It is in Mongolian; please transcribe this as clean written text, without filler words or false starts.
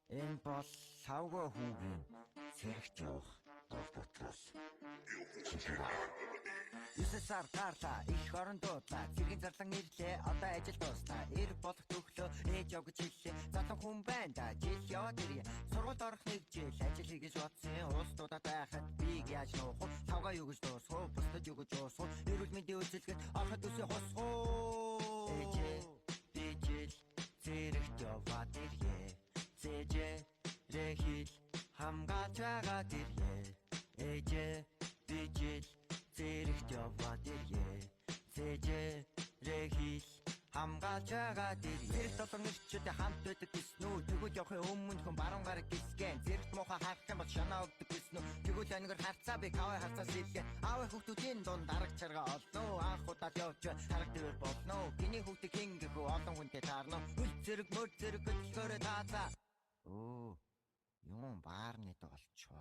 Энэ бол савга хүүгийн сэрэгч явах дотрос. Юсесар гарла их орон дуудлаа зэргийн зарлан ирлээ одоо ажил дуустаа эр болох төглөө ээж яв гэж хэллээ залуу хүн байна да жил яваад ирье сургуульд орох нэг жил ажил хийх гэж бодсон уус дуудаад байхад би яаж нуух вэ савга юу гэж дуусах бусдад юу гэж уусах эрүүл мэндийн үйлчилгээд ороход үсээ хосхоо ээжээ би жил зэрэгт яваад ирье цэжээ рэхил хамгаалж байгаад ирье ээжээ би жил зэрэгт яваад ирье цэжээ рэхил хамгаалж байгаад ирье зэрэгт олон нэрчүүдтэй хамт байдаг гэсэн үү тэгвэл явахын өмнө хүн баруун гараг гисгэн зэрэгт муухай харах юм бол шанаа өгдөг гэсэн үү тэгвэл анигэр харцаа би кавай харцаас илгээ аавын хүүхдүүдийн дунд дараг чарга олно анх удаад явж тараг дээр болно гиний хүүхдийг хингэх олон хүнтэй таарно үл зэрэг мөр зэрэг хөдөлгөөрөө таазаа юм баарнэд олчоо